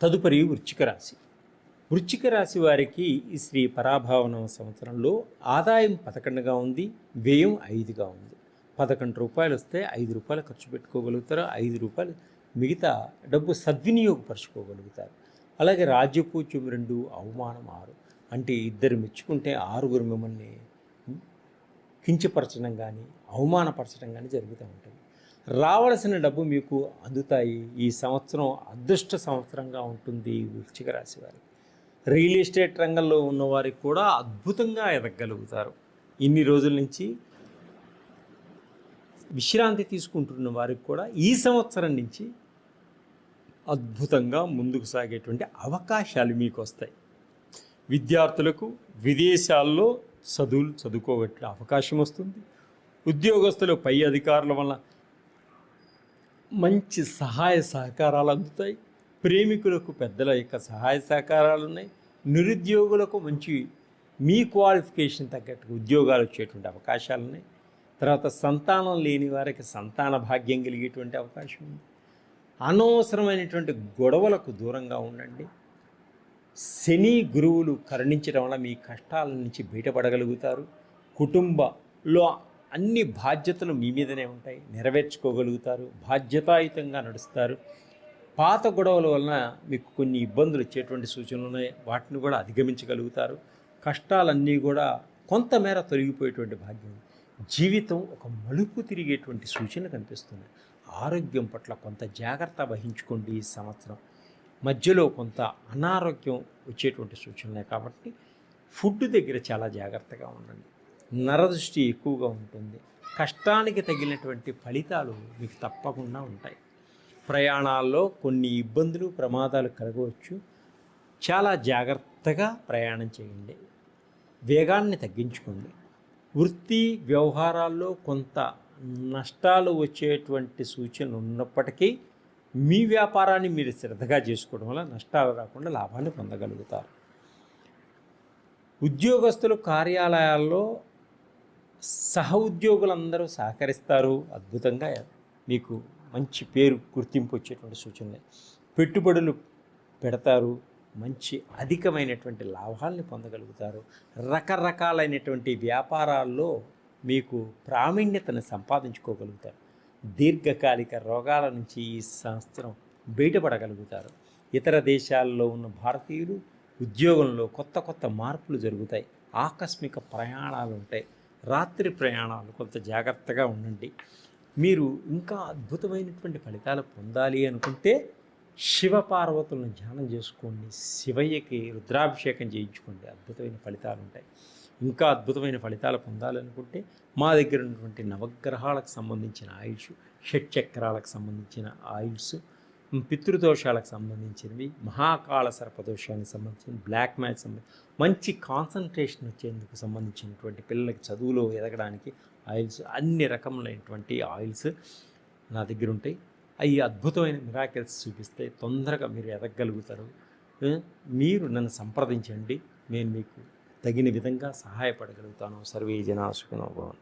తదుపరి వృశ్చిక రాశి. వృశ్చిక రాశి వారికి ఈ శ్రీ పరాభావన సంవత్సరంలో ఆదాయం 11గా ఉంది, వ్యయం 5గా ఉంది. 11 రూపాయలు వస్తే 5 రూపాయలు ఖర్చు పెట్టుకోగలుగుతారు, 5 రూపాయలు మిగతా డబ్బు సద్వినియోగపరచుకోగలుగుతారు. అలాగే రాజ్యపూజ్యం 2, అవమానం 6. అంటే ఇద్దరు మెచ్చుకుంటే 6గురు మిమ్మల్ని కించపరచడం కానీ అవమానపరచడం కానీ జరుగుతూ ఉంటుంది. రావలసిన డబ్బు మీకు అందుతాయి. ఈ సంవత్సరం అదృష్ట సంవత్సరంగా ఉంటుంది వృశ్చిక రాశి వారికి. రియల్ ఎస్టేట్ రంగంలో ఉన్నవారికి కూడా అద్భుతంగా ఎదగలుగుతారు. ఇన్ని రోజుల నుంచి విశ్రాంతి తీసుకుంటున్న వారికి కూడా ఈ సంవత్సరం నుంచి అద్భుతంగా ముందుకు సాగేటువంటి అవకాశాలు మీకు వస్తాయి. విద్యార్థులకు విదేశాల్లో చదువుకోగట్టే అవకాశం వస్తుంది. ఉద్యోగస్తులు పై అధికారుల వల్ల మంచి సహాయ సహకారాలు అందుతాయి. ప్రేమికులకు పెద్దల యొక్క సహాయ సహకారాలు ఉన్నాయి. నిరుద్యోగులకు మంచి మీ క్వాలిఫికేషన్ తగ్గట్టు ఉద్యోగాలు వచ్చేటువంటి అవకాశాలు ఉన్నాయి. తర్వాత సంతానం లేని వారికి సంతాన భాగ్యం కలిగేటువంటి అవకాశం ఉంది. అనవసరమైనటువంటి గొడవలకు దూరంగా ఉండండి. శని గురువులు కరుణించడం వల్ల మీ కష్టాల నుంచి బయటపడగలుగుతారు. కుటుంబంలో అన్ని బాధ్యతలు మీ మీదనే ఉంటాయి, నెరవేర్చుకోగలుగుతారు. బాధ్యతాయుతంగా నడుస్తారు. పాత గొడవల వలన మీకు కొన్ని ఇబ్బందులు వచ్చేటువంటి సూచనలు ఉన్నాయి, వాటిని కూడా అధిగమించగలుగుతారు. కష్టాలన్నీ కూడా కొంతమేర తొలగిపోయేటువంటి భాగ్యం. జీవితం ఒక మలుపు తిరిగేటువంటి సూచన కనిపిస్తుంది. ఆరోగ్యం పట్ల కొంత జాగ్రత్త వహించుకోండి. ఈ సంవత్సరం మధ్యలో కొంత అనారోగ్యం వచ్చేటువంటి సూచనలే కాబట్టి ఫుడ్ దగ్గర చాలా జాగ్రత్తగా ఉండండి. నరదృష్టి ఎక్కువగా ఉంటుంది. కష్టానికి తగినటువంటి ఫలితాలు మీకు తప్పకుండా ఉంటాయి. ప్రయాణాల్లో కొన్ని ఇబ్బందులు ప్రమాదాలు కలగవచ్చు. చాలా జాగ్రత్తగా ప్రయాణం చేయండి. వేగాన్ని తగ్గించుకోండి. వృత్తి వ్యవహారాల్లో కొంత నష్టాలు వచ్చేటువంటి సూచనలు ఉన్నప్పటికీ మీ వ్యాపారాన్ని మీరు శ్రద్ధగా చేసుకోవడం వల్ల నష్టాలు రాకుండా లాభాన్ని పొందగలుగుతారు. ఉద్యోగస్తులు కార్యాలయాల్లో సహ ఉద్యోగులందరూ సహకరిస్తారు. అద్భుతంగా మీకు మంచి పేరు గుర్తింపు వచ్చేటువంటి సూచనలు. పెట్టుబడులు పెడతారు. మంచి అధికమైనటువంటి లాభాలని పొందగలుగుతారు. రకరకాలైనటువంటి వ్యాపారాల్లో మీకు ప్రావీణ్యతను సంపాదించుకోగలుగుతారు. దీర్ఘకాలిక రోగాల నుంచి ఈ సంవత్సరం బయటపడగలుగుతారు. ఇతర దేశాల్లో ఉన్న భారతీయులు ఉద్యోగంలో కొత్త కొత్త మార్పులు జరుగుతాయి. ఆకస్మిక ప్రయాణాలు ఉంటాయి. రాత్రి ప్రయాణాలు కొంత జాగ్రత్తగా ఉండండి. మీరు ఇంకా అద్భుతమైనటువంటి ఫలితాలు పొందాలి అనుకుంటే శివపార్వతులను ధ్యానం చేసుకోండి. శివయ్యకి రుద్రాభిషేకం చేయించుకోండి. అద్భుతమైన ఫలితాలు ఉంటాయి. ఇంకా అద్భుతమైన ఫలితాలు పొందాలనుకుంటే మా దగ్గర ఉన్నటువంటి నవగ్రహాలకు సంబంధించిన ఆయిల్స్, షట్చక్రాలకు సంబంధించిన ఆయిల్స్, పితృదోషాలకు సంబంధించినవి, మహాకాళ సర్పదోషానికి సంబంధించిన బ్లాక్ మ్యాచ్ మంచి కాన్సన్ట్రేషన్ వచ్చేందుకు సంబంధించినటువంటి పిల్లలకి చదువులో ఎదగడానికి ఆయిల్స్, అన్ని రకములైనటువంటి ఆయిల్స్ నా దగ్గర ఉంటాయి. అవి అద్భుతమైన మిరాకిల్స్ చూపిస్తే తొందరగా మీరు ఎదగలుగుతారు. మీరు నన్ను సంప్రదించండి. నేను మీకు తగిన విధంగా సహాయపడగలుగుతాను. సర్వే జనా సుఖినో భవంతు.